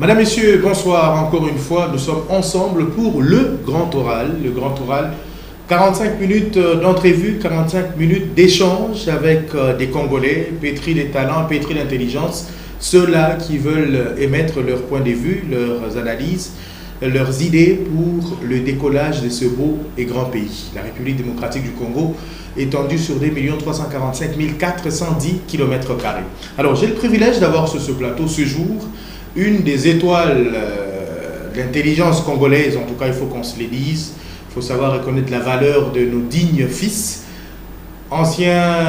Madame, Messieurs, bonsoir. Encore une fois, nous sommes ensemble pour le Grand Oral. Le Grand Oral, 45 minutes d'entrevue, 45 minutes d'échange avec des Congolais pétris de talent, pétris d'intelligence. Ceux-là qui veulent émettre leur point de vue, leurs analyses, leurs idées pour le décollage de ce beau et grand pays. La République démocratique du Congo, étendue sur 2 345 410 km². Alors, j'ai le privilège d'avoir sur ce plateau ce jour une des étoiles de l'intelligence congolaise, en tout cas il faut qu'on se les dise, il faut savoir reconnaître la valeur de nos dignes fils, anciens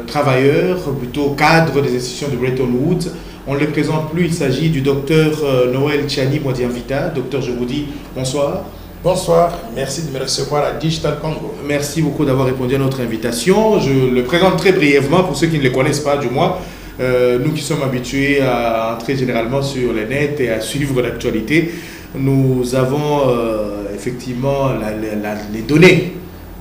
travailleurs, plutôt cadres des institutions de Bretton Woods. On ne les présente plus, il s'agit du docteur Noël Tchani Mwadianvita. Docteur, je vous dis bonsoir. Bonsoir, merci de me recevoir à Digital Congo. Merci beaucoup d'avoir répondu à notre invitation. Je le présente très brièvement pour ceux qui ne le connaissent pas du moins. Nous qui sommes habitués à entrer généralement sur le net et à suivre l'actualité, nous avons effectivement les données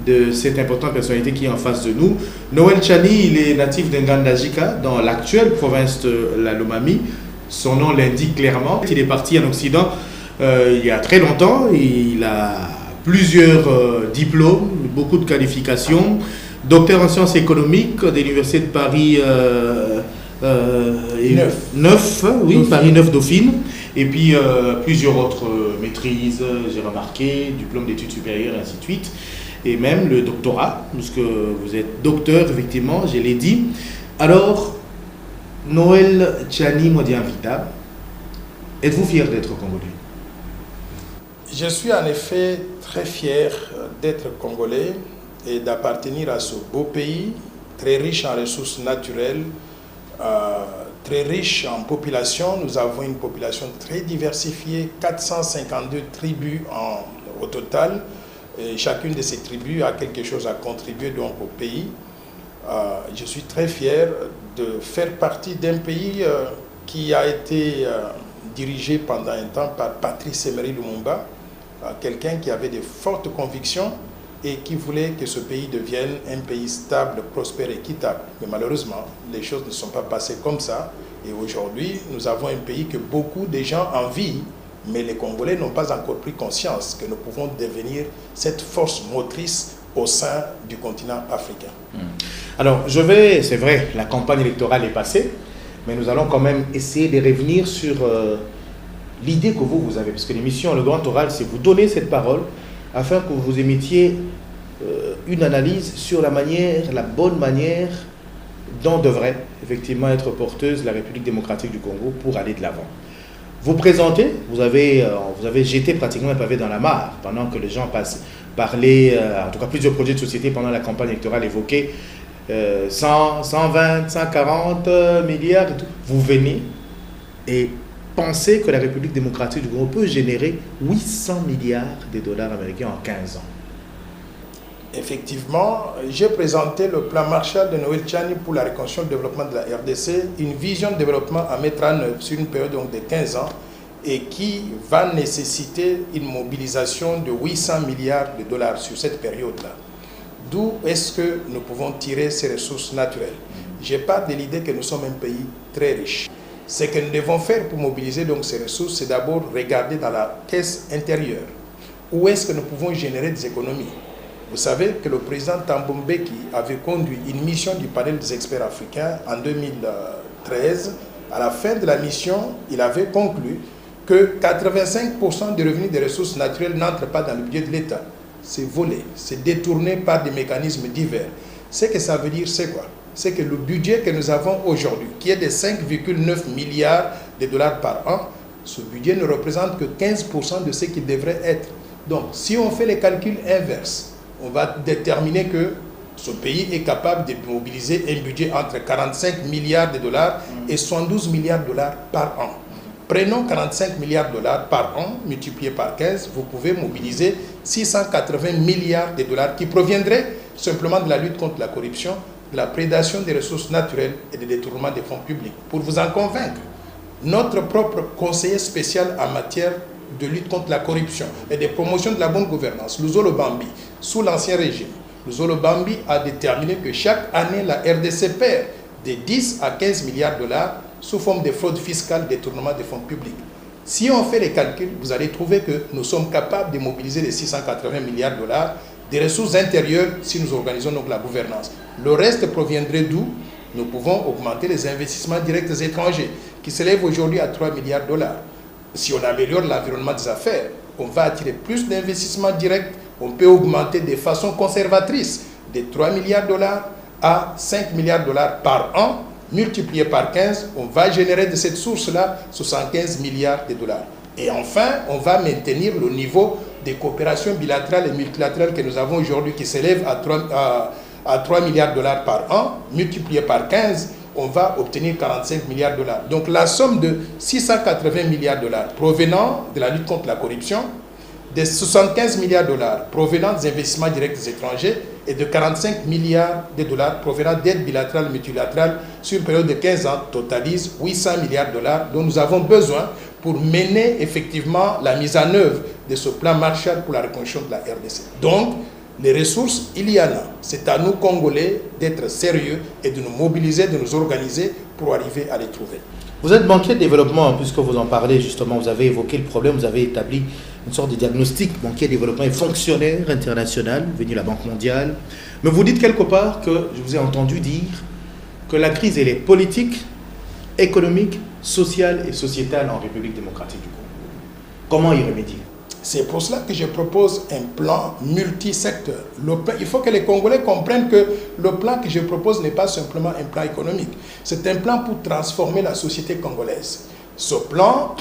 de cette importante personnalité qui est en face de nous. Noël Tchani, il est natif d'Ngandajika, dans l'actuelle province de la Lomami. Son nom l'indique clairement. Il est parti en Occident il y a très longtemps. Il a plusieurs diplômes, beaucoup de qualifications. Docteur en sciences économiques de l'Université de Paris 9, oui, Paris 9 Dauphine, et puis plusieurs autres maîtrises, j'ai remarqué, diplôme d'études supérieures, et ainsi de suite, et même le doctorat, puisque vous êtes docteur, effectivement, je l'ai dit. Alors, Noël Tchani Mwadianvita, êtes-vous fier d'être congolais? Je suis en effet très fier d'être congolais et d'appartenir à ce beau pays, très riche en ressources naturelles, très riche en population. Nous avons une population très diversifiée, 452 tribus au total. Et chacune de ces tribus a quelque chose à contribuer donc au pays. Je suis très fier de faire partie d'un pays qui a été dirigé pendant un temps par Patrice Emery Lumumba, quelqu'un qui avait de fortes convictions et qui voulait que ce pays devienne un pays stable, prospère, équitable. Mais malheureusement, les choses ne sont pas passées comme ça. Et aujourd'hui, nous avons un pays que beaucoup de gens envient, mais les Congolais n'ont pas encore pris conscience que nous pouvons devenir cette force motrice au sein du continent africain. Alors, c'est vrai, la campagne électorale est passée, mais nous allons quand même essayer de revenir sur l'idée que vous avez, parce que l'émission Le Grand Oral, c'est vous donner cette parole afin que vous émettiez une analyse sur la bonne manière dont devrait effectivement être porteuse la République démocratique du Congo pour aller de l'avant. Vous présentez, vous avez jeté pratiquement un pavé dans la mare pendant que les gens parlaient, en tout cas plusieurs projets de société pendant la campagne électorale évoquaient 100, 120, 140 milliards et tout. Vous venez et pensez que la République démocratique du Congo peut générer 800 milliards de dollars américains en 15 ans. Effectivement, j'ai présenté le plan Marshall de Noël Tchani pour la reconstruction et le développement de la RDC, une vision de développement à mettre en œuvre sur une période donc de 15 ans et qui va nécessiter une mobilisation de 800 milliards de dollars sur cette période-là. D'où est-ce que nous pouvons tirer ces ressources naturelles? Je pars de l'idée que nous sommes un pays très riche. Ce que nous devons faire pour mobiliser donc ces ressources, c'est d'abord regarder dans la caisse intérieure. Où est-ce que nous pouvons générer des économies? Vous savez que le président Thabo Mbeki avait conduit une mission du panel des experts africains en 2013. À la fin de la mission, il avait conclu que 85% des revenus des ressources naturelles n'entrent pas dans le budget de l'État. C'est volé, c'est détourné par des mécanismes divers. Ce que ça veut dire, c'est quoi? C'est que le budget que nous avons aujourd'hui, qui est de 5,9 milliards de dollars par an, ce budget ne représente que 15% de ce qu'il devrait être. Donc, si on fait les calculs inverses, on va déterminer que ce pays est capable de mobiliser un budget entre 45 milliards de dollars et 112 milliards de dollars par an. Prenons 45 milliards de dollars par an, multiplié par 15, vous pouvez mobiliser 680 milliards de dollars qui proviendraient simplement de la lutte contre la corruption, de la prédation des ressources naturelles et du détournement des fonds publics. Pour vous en convaincre, notre propre conseiller spécial en matière de lutte contre la corruption et de promotion de la bonne gouvernance, Luzolo Bambi, sous l'ancien régime, Luzolo Bambi a déterminé que chaque année, la RDC perd de 10 à 15 milliards de dollars sous forme de fraude fiscale, détournement des fonds publics. Si on fait les calculs, vous allez trouver que nous sommes capables de mobiliser les 680 milliards de dollars des ressources intérieures si nous organisons donc la gouvernance. Le reste proviendrait d'où? Nous pouvons augmenter les investissements directs étrangers qui s'élèvent aujourd'hui à 3 milliards de dollars. Si on améliore l'environnement des affaires, on va attirer plus d'investissements directs, on peut augmenter de façon conservatrice de 3 milliards de dollars à 5 milliards de dollars par an, multiplié par 15, on va générer de cette source-là 75 milliards de dollars. Et enfin, on va maintenir le niveau des coopérations bilatérales et multilatérales que nous avons aujourd'hui qui s'élève à 3 milliards de dollars par an, multiplié par 15, on va obtenir 45 milliards de dollars. Donc la somme de 680 milliards de dollars provenant de la lutte contre la corruption, de 75 milliards de dollars provenant des investissements directs étrangers et de 45 milliards de dollars provenant d'aides bilatérales et multilatérales sur une période de 15 ans totalise 800 milliards de dollars dont nous avons besoin pour mener effectivement la mise en œuvre de ce plan Marshall pour la reconstruction de la RDC. Donc, les ressources, il y en a. C'est à nous, Congolais, d'être sérieux et de nous mobiliser, de nous organiser pour arriver à les trouver. Vous êtes banquier de développement, puisque vous en parlez justement, vous avez évoqué le problème, vous avez établi une sorte de diagnostic. Banquier de développement et fonctionnaire international, venu de la Banque mondiale. Mais vous dites quelque part que, je vous ai entendu dire, que la crise elle est politique, économique, sociale et sociétale en République démocratique du Congo. Comment y remédier? C'est pour cela que je propose un plan multisecteur. Il faut que les Congolais comprennent que le plan que je propose n'est pas simplement un plan économique. C'est un plan pour transformer la société congolaise. Ce plan,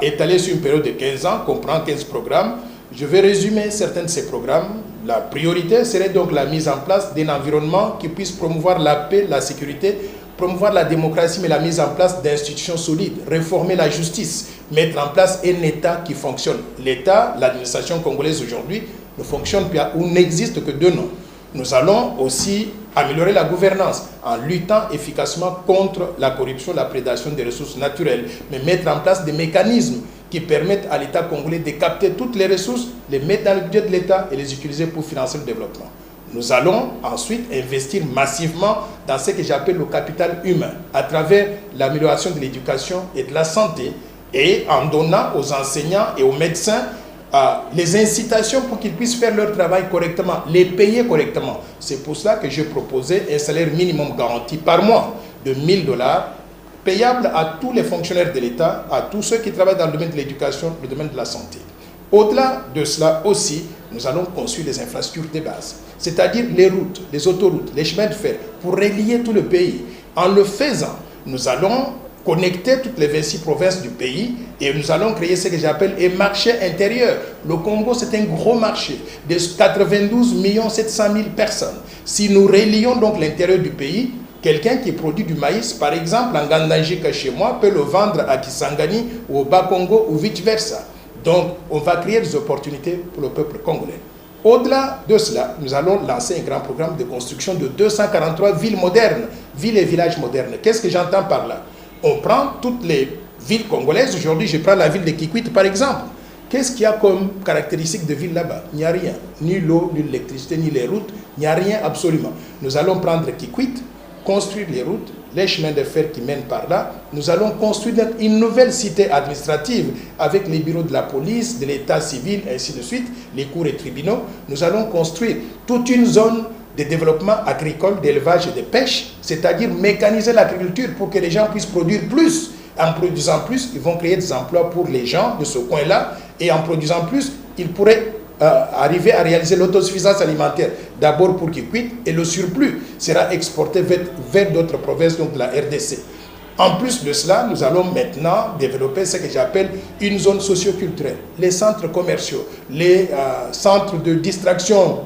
étalé sur une période de 15 ans, comprend 15 programmes. Je vais résumer certains de ces programmes. La priorité serait donc la mise en place d'un environnement qui puisse promouvoir la paix, la sécurité, promouvoir la démocratie, mais la mise en place d'institutions solides, réformer la justice, mettre en place un État qui fonctionne. L'État, l'administration congolaise aujourd'hui, ne fonctionne plus ou n'existe que de nom. Nous allons aussi améliorer la gouvernance en luttant efficacement contre la corruption, la prédation des ressources naturelles, mais mettre en place des mécanismes qui permettent à l'État congolais de capter toutes les ressources, les mettre dans le budget de l'État et les utiliser pour financer le développement. Nous allons ensuite investir massivement dans ce que j'appelle le capital humain, à travers l'amélioration de l'éducation et de la santé, et en donnant aux enseignants et aux médecins les incitations pour qu'ils puissent faire leur travail correctement, les payer correctement. C'est pour cela que j'ai proposé un salaire minimum garanti par mois de 1 000 $, payable à tous les fonctionnaires de l'État, à tous ceux qui travaillent dans le domaine de l'éducation, le domaine de la santé. Au-delà de cela aussi, nous allons construire des infrastructures de base, c'est-à-dire les routes, les autoroutes, les chemins de fer, pour relier tout le pays. En le faisant, nous allons connecter toutes les 26 provinces du pays et nous allons créer ce que j'appelle un marché intérieur. Le Congo, c'est un gros marché de 92 700 000 personnes. Si nous relions donc l'intérieur du pays, quelqu'un qui produit du maïs, par exemple, en Gandangika chez moi, peut le vendre à Kisangani ou au Bas-Congo ou vice-versa. Donc, on va créer des opportunités pour le peuple congolais. Au-delà de cela, nous allons lancer un grand programme de construction de 243 villes modernes, villes et villages modernes. Qu'est-ce que j'entends par là? On prend toutes les villes congolaises. Aujourd'hui, je prends la ville de Kikwit, par exemple. Qu'est-ce qu'il y a comme caractéristique de ville là-bas? Il n'y a rien. Ni l'eau, ni l'électricité, ni les routes. Il n'y a rien absolument. Nous allons prendre Kikwit, construire les routes, les chemins de fer qui mènent par là. Nous allons construire une nouvelle cité administrative avec les bureaux de la police, de l'état civil, ainsi de suite, les cours et tribunaux. Nous allons construire toute une zone de développement agricole, d'élevage et de pêche, c'est-à-dire mécaniser l'agriculture pour que les gens puissent produire plus. En produisant plus, ils vont créer des emplois pour les gens de ce coin-là, et en produisant plus, ils pourraient arriver à réaliser l'autosuffisance alimentaire, d'abord pour Kikwit, et le surplus sera exporté vers d'autres provinces donc de la RDC. En plus de cela, nous allons maintenant développer ce que j'appelle une zone socio-culturelle, les centres commerciaux, les centres de distraction,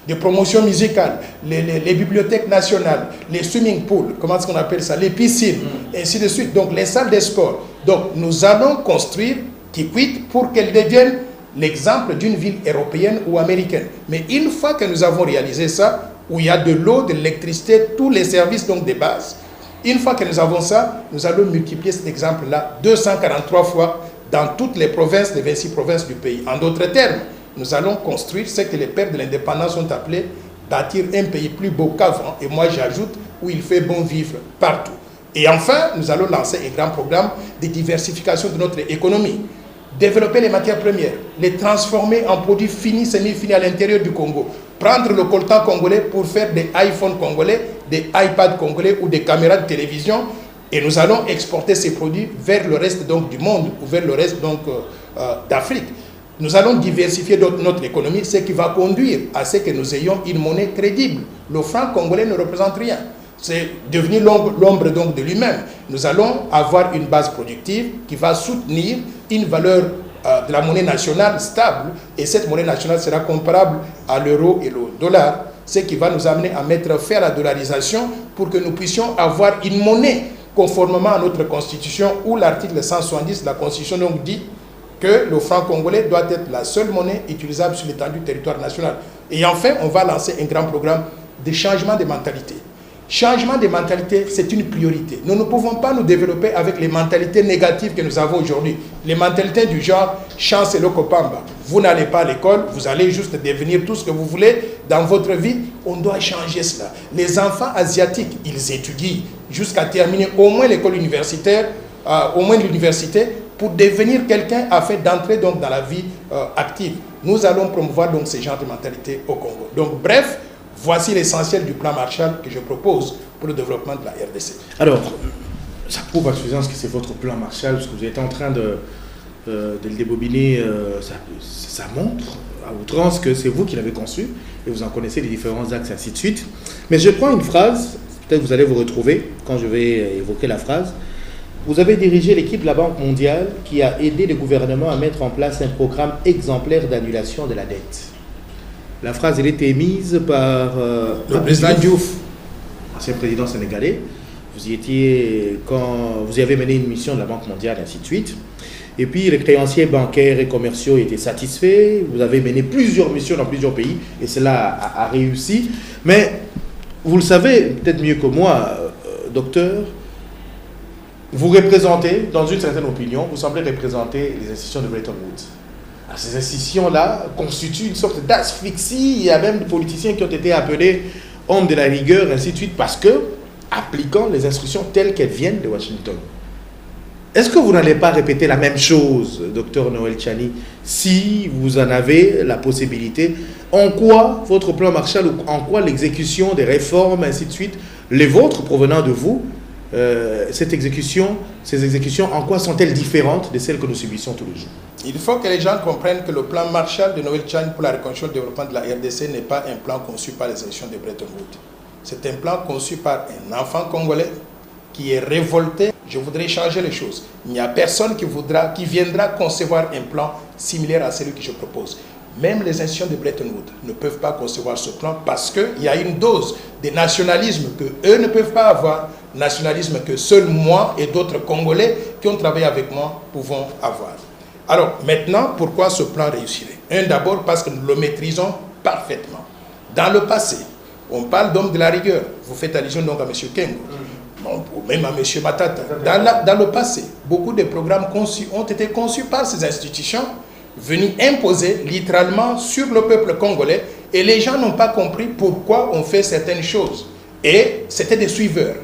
de promotion musicale, les bibliothèques nationales, les swimming pools, comment est-ce qu'on appelle ça, les piscines, ainsi de suite, donc les salles de sport. Donc nous allons construire Kikwit pour qu'elle devienne l'exemple d'une ville européenne ou américaine. Mais une fois que nous avons réalisé ça, où il y a de l'eau, de l'électricité, tous les services donc de base, une fois que nous avons ça, nous allons multiplier cet exemple-là 243 fois dans toutes les provinces, les 26 provinces du pays. En d'autres termes, nous allons construire ce que les pères de l'indépendance ont appelé bâtir un pays plus beau qu'avant. Et moi, j'ajoute où il fait bon vivre partout. Et enfin, nous allons lancer un grand programme de diversification de notre économie. Développer les matières premières, les transformer en produits finis, semi-finis à l'intérieur du Congo. Prendre le coltan congolais pour faire des iPhones congolais, des iPads congolais ou des caméras de télévision. Et nous allons exporter ces produits vers le reste donc, du monde ou vers le reste d'Afrique. Nous allons diversifier notre économie, ce qui va conduire à ce que nous ayons une monnaie crédible. Le franc congolais ne représente rien. C'est devenu l'ombre donc de lui-même. Nous allons avoir une base productive qui va soutenir une valeur de la monnaie nationale stable. Et cette monnaie nationale sera comparable à l'euro et le dollar, ce qui va nous amener à mettre fin à la dollarisation pour que nous puissions avoir une monnaie conformément à notre constitution où l'article 170 de la constitution donc dit que le franc congolais doit être la seule monnaie utilisable sur l'étendue du territoire national. Et enfin, on va lancer un grand programme de changement de mentalité. Changement de mentalité, c'est une priorité. Nous ne pouvons pas nous développer avec les mentalités négatives que nous avons aujourd'hui. Les mentalités du genre « chance et le copamba ». Vous n'allez pas à l'école, vous allez juste devenir tout ce que vous voulez dans votre vie. On doit changer cela. Les enfants asiatiques, ils étudient jusqu'à terminer au moins l'école universitaire, au moins l'université, pour devenir quelqu'un afin d'entrer donc dans la vie active. Nous allons promouvoir donc ces genres de mentalité au Congo. Donc bref, voici l'essentiel du plan Marshall que je propose pour le développement de la RDC. Alors, ça prouve à suffisance que c'est votre plan Marshall, parce que vous êtes en train de le débobiner, ça montre à outrance que c'est vous qui l'avez conçu, et vous en connaissez les différents axes, ainsi de suite. Mais je prends une phrase, peut-être vous allez vous retrouver quand je vais évoquer la phrase. Vous avez dirigé l'équipe de la Banque mondiale qui a aidé le gouvernement à mettre en place un programme exemplaire d'annulation de la dette. La phrase, elle était émise par le président Diouf, ancien président sénégalais. Vous y étiez quand vous y avez mené une mission de la Banque mondiale, ainsi de suite. Et puis les créanciers bancaires et commerciaux étaient satisfaits. Vous avez mené plusieurs missions dans plusieurs pays et cela a réussi. Mais vous le savez peut-être mieux que moi, docteur, vous représentez, dans une certaine opinion, vous semblez représenter les institutions de Bretton Woods. Alors, ces institutions-là constituent une sorte d'asphyxie. Il y a même des politiciens qui ont été appelés hommes de la rigueur, ainsi de suite, parce que, appliquant les instructions telles qu'elles viennent de Washington. Est-ce que vous n'allez pas répéter la même chose, docteur Noël Tchani, si vous en avez la possibilité? En quoi votre plan Marshall, ou en quoi l'exécution des réformes, ainsi de suite, les vôtres provenant de vous, ces exécutions, en quoi sont-elles différentes de celles que nous subissons tous les jours? Il faut que les gens comprennent que le plan Marshall de Noël Tchani pour la reconstruction et le développement de la RDC n'est pas un plan conçu par les institutions de Bretton Woods. C'est un plan conçu par un enfant congolais qui est révolté. Je voudrais changer les choses. Il n'y a personne qui viendra concevoir un plan similaire à celui que je propose. Même les institutions de Bretton Woods ne peuvent pas concevoir ce plan parce qu'il y a une dose de nationalisme qu'eux ne peuvent pas avoir, nationalisme que seul moi et d'autres Congolais qui ont travaillé avec moi pouvons avoir. Alors maintenant, pourquoi ce plan réussirait? D'abord parce que nous le maîtrisons parfaitement. Dans le passé, on parle d'hommes de la rigueur. Vous faites allusion donc à M. Kengo, ou même à M. Matata. Dans le passé, beaucoup de programmes ont été conçus par ces institutions, venus imposer littéralement sur le peuple congolais, et les gens n'ont pas compris pourquoi on fait certaines choses. Et c'était des suiveurs.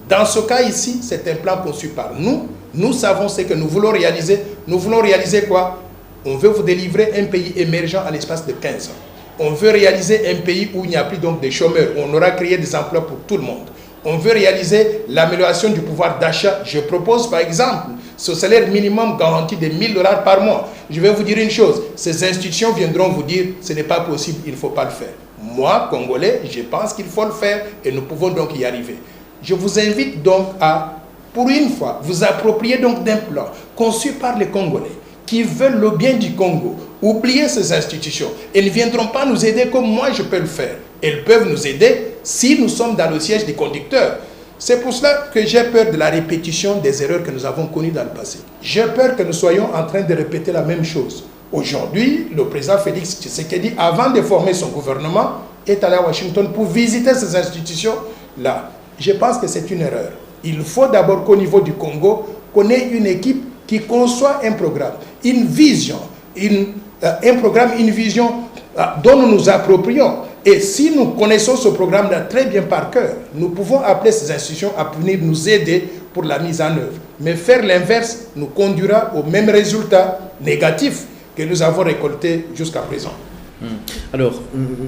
Dans ce cas ici, c'est un plan conçu par nous. Nous savons ce que nous voulons réaliser. Nous voulons réaliser quoi? On veut vous délivrer un pays émergent à l'espace de 15 ans. On veut réaliser un pays où il n'y a plus donc de chômeurs. On aura créé des emplois pour tout le monde. On veut réaliser l'amélioration du pouvoir d'achat. Je propose par exemple ce salaire minimum garanti de $1000 par mois. Je vais vous dire une chose. Ces institutions viendront vous dire ce n'est pas possible, il ne faut pas le faire. Moi, Congolais, je pense qu'il faut le faire et nous pouvons donc y arriver. Je vous invite donc à, pour une fois, vous approprier donc d'un plan conçu par les Congolais qui veulent le bien du Congo. Oubliez ces institutions. Elles ne viendront pas nous aider comme moi je peux le faire. Elles peuvent nous aider si nous sommes dans le siège des conducteurs. C'est pour cela que j'ai peur de la répétition des erreurs que nous avons connues dans le passé. J'ai peur que nous soyons en train de répéter la même chose. Aujourd'hui, le président Félix Tshisekedi, avant de former son gouvernement, est allé à Washington pour visiter ces institutions-là. Je pense que c'est une erreur. Il faut d'abord qu'au niveau du Congo, qu'on ait une équipe qui conçoit un programme, une vision, un programme, une vision dont nous nous approprions. Et si nous connaissons ce programme-là très bien par cœur, nous pouvons appeler ces institutions à venir nous aider pour la mise en œuvre. Mais faire l'inverse nous conduira au même résultat négatif que nous avons récolté jusqu'à présent. Alors,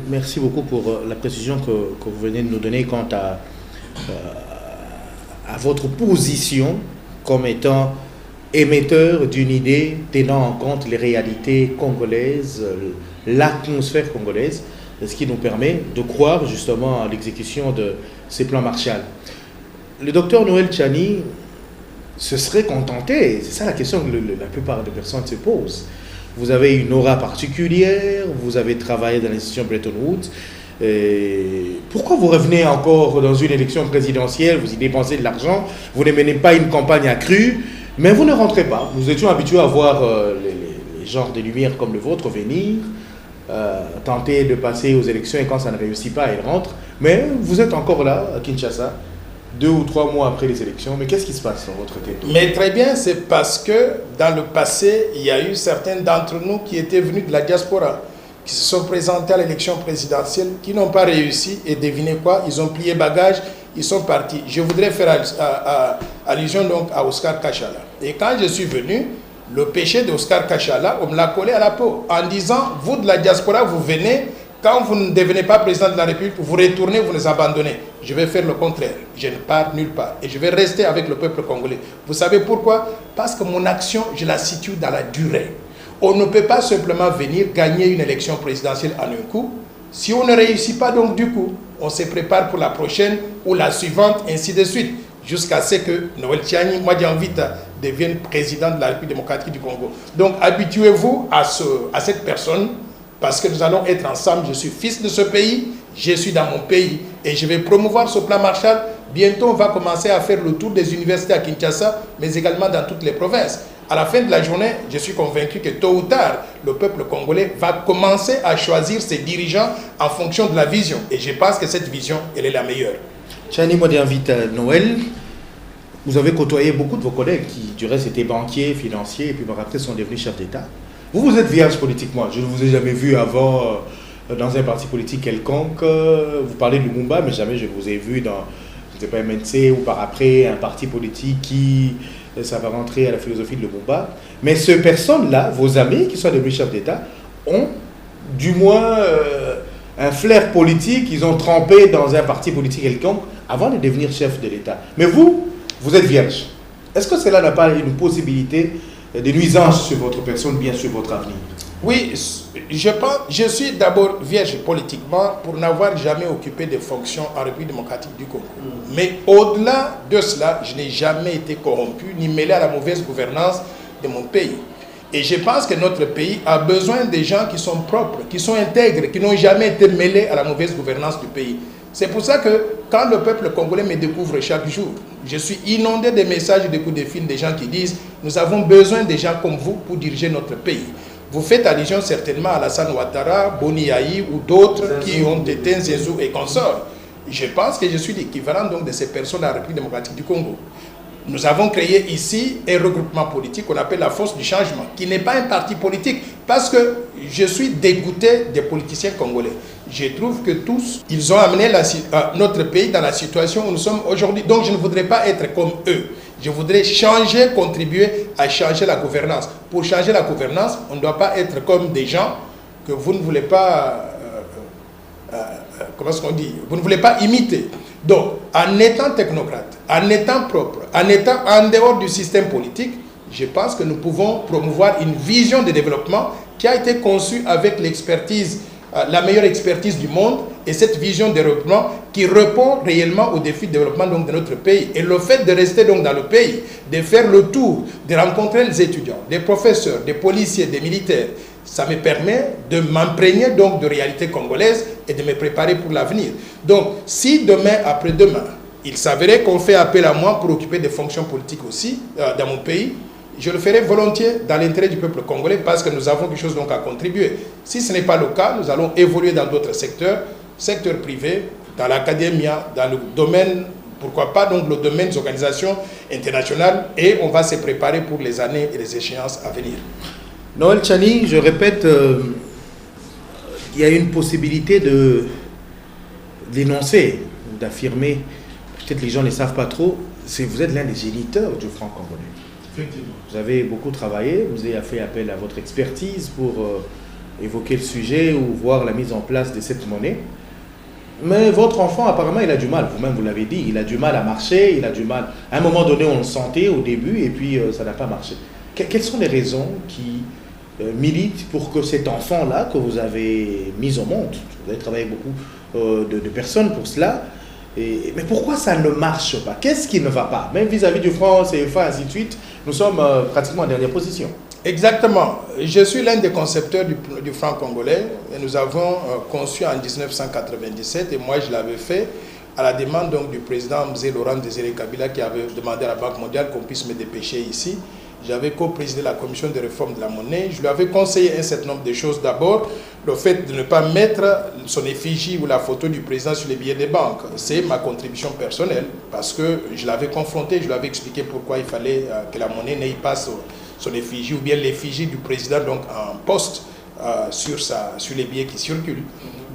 merci beaucoup pour la précision que vous venez de nous donner quant à votre position comme étant émetteur d'une idée tenant en compte les réalités congolaises, l'atmosphère congolaise, ce qui nous permet de croire justement à l'exécution de ces plans Marshall. Le docteur Noël Tchani se serait contenté, c'est ça la question que la plupart des personnes se posent. Vous avez une aura particulière, vous avez travaillé dans l'institution Bretton Woods. Pourquoi vous revenez encore dans une élection présidentielle, vous y dépensez de l'argent, vous ne menez pas une campagne accrue, mais vous ne rentrez pas. Nous étions habitués à voir les genres de lumières comme le vôtre venir, tenter de passer aux élections et quand ça ne réussit pas, ils rentrent. Mais vous êtes encore là, à Kinshasa, 2 ou 3 mois après les élections. Mais qu'est-ce qui se passe dans votre tête? Mais très bien, c'est parce que dans le passé, il y a eu certains d'entre nous qui étaient venus de la diaspora, qui se sont présentés à l'élection présidentielle, qui n'ont pas réussi, et devinez quoi, ils ont plié bagage, ils sont partis. Je voudrais faire allusion donc à Oscar Kachala. Et quand je suis venu, le péché d'Oscar Kachala, on me l'a collé à la peau, en disant, vous de la diaspora, vous venez, quand vous ne devenez pas président de la République, vous retournez, vous nous abandonnez. Je vais faire le contraire. Je ne pars nulle part. Et je vais rester avec le peuple congolais. Vous savez pourquoi? Parce que mon action, je la situe dans la durée. On ne peut pas simplement venir gagner une élection présidentielle en un coup. Si on ne réussit pas, donc du coup, on se prépare pour la prochaine ou la suivante, ainsi de suite. Jusqu'à ce que Noël Tchani, Mwadi Mvita, devienne président de la République démocratique du Congo. Donc habituez-vous à cette personne, parce que nous allons être ensemble. Je suis fils de ce pays, je suis dans mon pays et je vais promouvoir ce plan Marshall. Bientôt, on va commencer à faire le tour des universités à Kinshasa, mais également dans toutes les provinces. À la fin de la journée, je suis convaincu que tôt ou tard, le peuple congolais va commencer à choisir ses dirigeants en fonction de la vision. Et je pense que cette vision, elle est la meilleure. Tchani Mwadi Mvita Noël, vous avez côtoyé beaucoup de vos collègues qui, du reste, étaient banquiers, financiers, et puis après sont devenus chefs d'État. Vous êtes vierge politiquement. Je ne vous ai jamais vu avant dans un parti politique quelconque. Vous parlez de Lumumba, mais jamais je vous ai vu dans, je ne sais pas, MNC ou par après un parti politique qui ça va rentrer à la philosophie de Lumumba. Mais ces personnes-là, vos amis qui sont devenus chefs d'État, ont du moins un flair politique. Ils ont trempé dans un parti politique quelconque avant de devenir chef de l'État. Mais vous êtes vierge. Est-ce que cela n'a pas une possibilité des nuisances sur votre personne, bien sûr, votre avenir? Oui, je suis d'abord vierge politiquement pour n'avoir jamais occupé de fonctions en République démocratique du Congo. Mais au-delà de cela, je n'ai jamais été corrompu ni mêlé à la mauvaise gouvernance de mon pays. Et je pense que notre pays a besoin de gens qui sont propres, qui sont intègres, qui n'ont jamais été mêlés à la mauvaise gouvernance du pays. C'est pour ça que quand le peuple congolais me découvre chaque jour, je suis inondé de messages, de coups de fil, des gens qui disent « Nous avons besoin de gens comme vous pour diriger notre pays ». Vous faites allusion certainement à Alassane Ouattara, Boni Yahi ou d'autres qui ont été Nzezou et consorts. Je pense que je suis l'équivalent donc de ces personnes à la République démocratique du Congo. Nous avons créé ici un regroupement politique qu'on appelle la Force du Changement, qui n'est pas un parti politique, parce que je suis dégoûté des politiciens congolais. Je trouve que tous, ils ont amené notre pays dans la situation où nous sommes aujourd'hui. Donc je ne voudrais pas être comme eux. Je voudrais changer, contribuer à changer la gouvernance. Pour changer la gouvernance, on ne doit pas être comme des gens que vous ne voulez pas, comment est-ce qu'on dit, vous ne voulez pas imiter. Donc, en étant technocrate, en étant propre, en étant en dehors du système politique, je pense que nous pouvons promouvoir une vision de développement qui a été conçue avec l'expertise, la meilleure expertise du monde, et cette vision de développement qui répond réellement aux défis de développement donc, de notre pays. Et le fait de rester donc dans le pays, de faire le tour, de rencontrer les étudiants, des professeurs, des policiers, des militaires, ça me permet de m'imprégner donc de réalité congolaise et de me préparer pour l'avenir. Donc, si demain, après-demain, il s'avérait qu'on fait appel à moi pour occuper des fonctions politiques aussi dans mon pays, je le ferai volontiers dans l'intérêt du peuple congolais parce que nous avons quelque chose donc à contribuer. Si ce n'est pas le cas, nous allons évoluer dans d'autres secteurs, secteur privé, dans l'académie, dans le domaine, pourquoi pas donc le domaine des organisations internationales, et on va se préparer pour les années et les échéances à venir. Noël Tchani, je répète, il y a une possibilité de d'énoncer, d'affirmer, peut-être les gens ne savent pas trop, vous êtes l'un des géniteurs du franc congolais. Effectivement. Vous avez beaucoup travaillé, vous avez fait appel à votre expertise pour évoquer le sujet ou voir la mise en place de cette monnaie. Mais votre enfant, apparemment, il a du mal. Vous-même, vous l'avez dit, il a du mal à marcher, il a du mal. À un moment donné, on le sentait au début et puis ça n'a pas marché. Quelles sont les raisons qui militent pour que cet enfant-là, que vous avez mis au monde, vous avez travaillé avec beaucoup de personnes pour cela, mais pourquoi ça ne marche pas? Qu'est-ce qui ne va pas? Même vis-à-vis du franc CFA, ainsi de suite, nous sommes pratiquement en dernière position. Exactement. Je suis l'un des concepteurs du franc congolais et nous avons conçu en 1997 et moi je l'avais fait à la demande donc, du président Mzee Laurent Désiré Kabila qui avait demandé à la Banque mondiale qu'on puisse me dépêcher ici. J'avais co-présidé la commission de réforme de la monnaie. Je lui avais conseillé un certain nombre de choses. D'abord, le fait de ne pas mettre son effigie ou la photo du président sur les billets des banques. C'est ma contribution personnelle parce que je l'avais confronté, je lui avais expliqué pourquoi il fallait que la monnaie n'aille pas son effigie ou bien l'effigie du président donc en poste sur les billets qui circulent.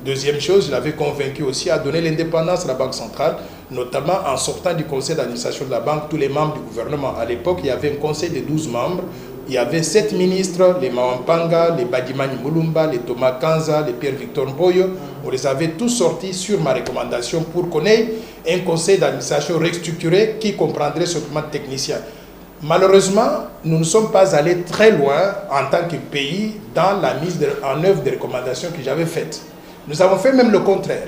Deuxième chose, je l'avais convaincu aussi à donner l'indépendance à la Banque centrale, notamment en sortant du conseil d'administration de la banque, tous les membres du gouvernement. À l'époque, il y avait un conseil de 12 membres, il y avait 7 ministres, les Mawampanga, les Badimani Mulumba, les Thomas Kanza, les Pierre-Victor Mboyo. On les avait tous sortis sur ma recommandation pour qu'on ait un conseil d'administration restructuré qui comprendrait ce plan technicien. Malheureusement, nous ne sommes pas allés très loin en tant que pays dans la mise en œuvre des recommandations que j'avais faites. Nous avons fait même le contraire.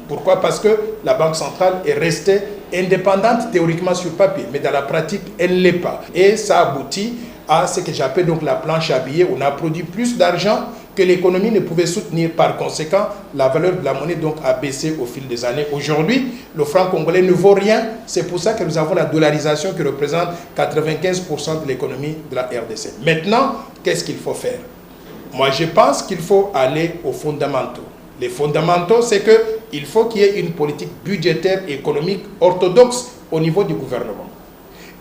Pourquoi? Parce que la Banque centrale est restée indépendante théoriquement sur papier, mais dans la pratique, elle ne l'est pas. Et ça aboutit à ce que j'appelle donc la planche à billets. On a produit plus d'argent que l'économie ne pouvait soutenir. Par conséquent, la valeur de la monnaie donc a baissé au fil des années. Aujourd'hui, le franc congolais ne vaut rien. C'est pour ça que nous avons la dollarisation qui représente 95% de l'économie de la RDC. Maintenant, qu'est-ce qu'il faut faire? Moi, je pense qu'il faut aller aux fondamentaux. Les fondamentaux, c'est qu'il faut qu'il y ait une politique budgétaire et économique orthodoxe au niveau du gouvernement.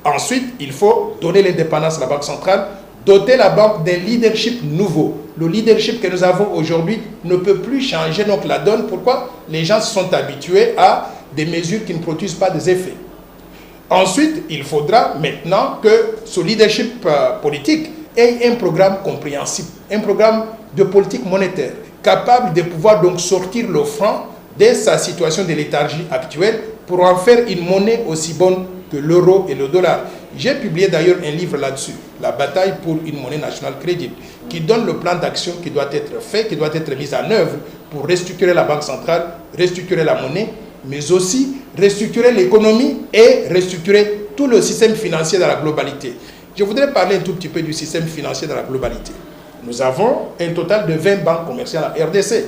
Ensuite, il faut donner l'indépendance à la Banque centrale, doter la banque d'un leadership nouveau. Le leadership que nous avons aujourd'hui ne peut plus changer donc la donne. Pourquoi? Les gens se sont habitués à des mesures qui ne produisent pas des effets. Ensuite, il faudra maintenant que ce leadership politique ait un programme compréhensible, un programme de politique monétaire, capable de pouvoir donc sortir le franc de sa situation de léthargie actuelle pour en faire une monnaie aussi bonne que l'euro et le dollar. J'ai publié d'ailleurs un livre là-dessus, La bataille pour une monnaie nationale crédible, qui donne le plan d'action qui doit être fait, qui doit être mis en œuvre pour restructurer la Banque centrale, restructurer la monnaie, mais aussi restructurer l'économie et restructurer tout le système financier dans la globalité. Je voudrais parler un tout petit peu du système financier dans la globalité. Nous avons un total de 20 banques commerciales à RDC.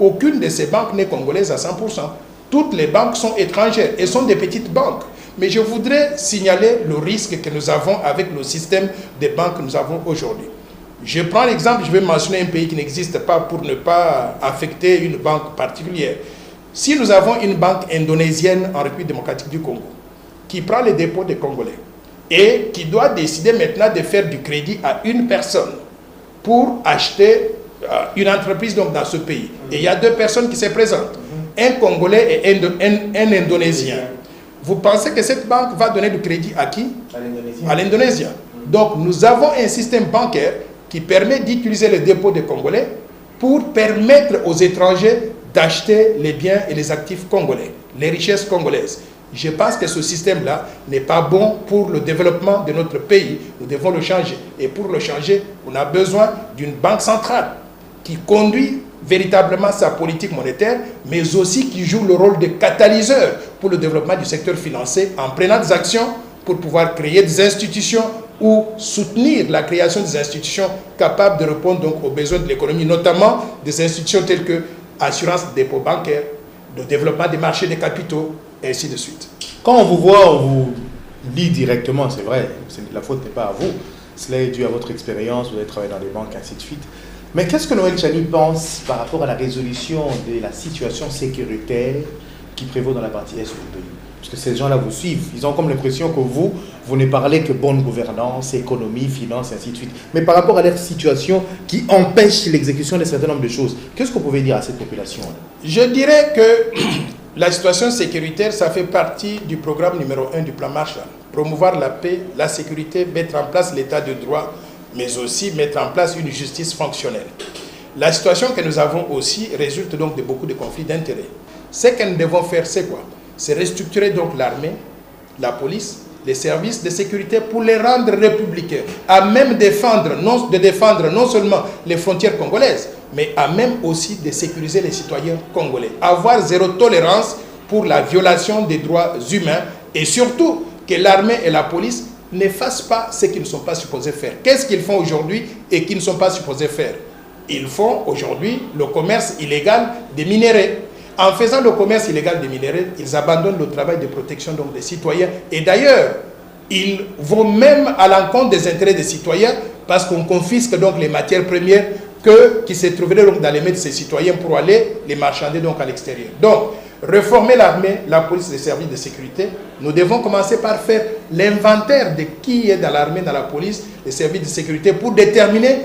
Aucune de ces banques n'est congolaise à 100%. Toutes les banques sont étrangères et sont des petites banques. Mais je voudrais signaler le risque que nous avons avec le système des banques que nous avons aujourd'hui. Je prends l'exemple, je vais mentionner un pays qui n'existe pas pour ne pas affecter une banque particulière. Si nous avons une banque indonésienne en République démocratique du Congo, qui prend les dépôts des Congolais et qui doit décider maintenant de faire du crédit à une personne pour acheter une entreprise donc, dans ce pays. Et il y a deux personnes qui se présentent, un Congolais et un Indonésien. Vous pensez que cette banque va donner du crédit à qui? À l'Indonésien. Donc nous avons un système bancaire qui permet d'utiliser les dépôts des Congolais pour permettre aux étrangers d'acheter les biens et les actifs congolais, les richesses congolaises. Je pense que ce système-là n'est pas bon pour le développement de notre pays. Nous devons le changer. Et pour le changer, on a besoin d'une banque centrale qui conduit véritablement sa politique monétaire, mais aussi qui joue le rôle de catalyseur pour le développement du secteur financier en prenant des actions pour pouvoir créer des institutions ou soutenir la création des institutions capables de répondre donc aux besoins de l'économie, notamment des institutions telles que assurance dépôt bancaire, le développement des marchés des capitaux, et ainsi de suite. Quand on vous voit, on vous lit directement, c'est vrai, la faute n'est pas à vous, cela est dû à votre expérience, vous avez travaillé dans les banques, ainsi de suite. Mais qu'est-ce que Noël Tchani pense par rapport à la résolution de la situation sécuritaire qui prévaut dans la partie est du pays? Parce que ces gens-là vous suivent, ils ont comme l'impression que vous ne parlez que bonne gouvernance, économie, finance, et ainsi de suite. Mais par rapport à leur situation qui empêche l'exécution d'un certain nombre de choses, qu'est-ce que vous pouvez dire à cette population-là? Je dirais que La situation sécuritaire, ça fait partie du programme numéro 1 du plan Marshall. Promouvoir la paix, la sécurité, mettre en place l'état de droit, mais aussi mettre en place une justice fonctionnelle. La situation que nous avons aussi résulte donc de beaucoup de conflits d'intérêts. Ce que nous devons faire, c'est quoi? C'est restructurer donc l'armée, la police, les services de sécurité pour les rendre républicains, à même de défendre non seulement les frontières congolaises, mais à même aussi de sécuriser les citoyens congolais. Avoir zéro tolérance pour la violation des droits humains et surtout que l'armée et la police ne fassent pas ce qu'ils ne sont pas supposés faire. Qu'est-ce qu'ils font aujourd'hui et qu'ils ne sont pas supposés faire? Ils font aujourd'hui le commerce illégal des minéraux. En faisant le commerce illégal des minéraux, ils abandonnent le travail de protection donc, des citoyens. Et d'ailleurs, ils vont même à l'encontre des intérêts des citoyens parce qu'on confisque donc les matières premières qui se trouveraient donc dans les mains de ces citoyens pour aller les marchander donc à l'extérieur. Donc, réformer l'armée, la police, les services de sécurité, nous devons commencer par faire l'inventaire de qui est dans l'armée, dans la police, les services de sécurité pour déterminer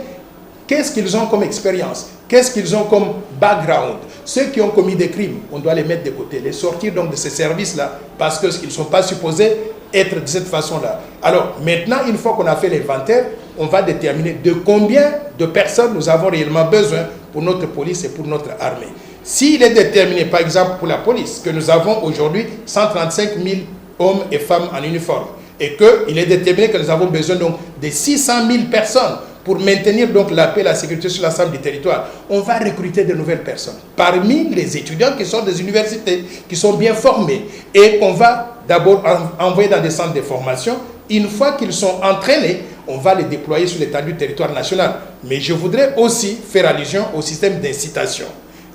qu'est-ce qu'ils ont comme expérience, qu'est-ce qu'ils ont comme background. Ceux qui ont commis des crimes, on doit les mettre de côté, les sortir donc de ces services-là parce qu'ils ne sont pas supposés être de cette façon-là. Alors, maintenant, une fois qu'on a fait l'inventaire, on va déterminer de combien de personnes nous avons réellement besoin pour notre police et pour notre armée. S'il est déterminé, par exemple, pour la police, que nous avons aujourd'hui 135 000 hommes et femmes en uniforme, et qu'il est déterminé que nous avons besoin donc de 600 000 personnes pour maintenir donc la paix et la sécurité sur l'ensemble du territoire, on va recruter de nouvelles personnes. Parmi les étudiants qui sont des universités, qui sont bien formés, et on va d'abord envoyer dans des centres de formation. Une fois qu'ils sont entraînés, on va les déployer sur l'étendue du territoire national. Mais je voudrais aussi faire allusion au système d'incitation.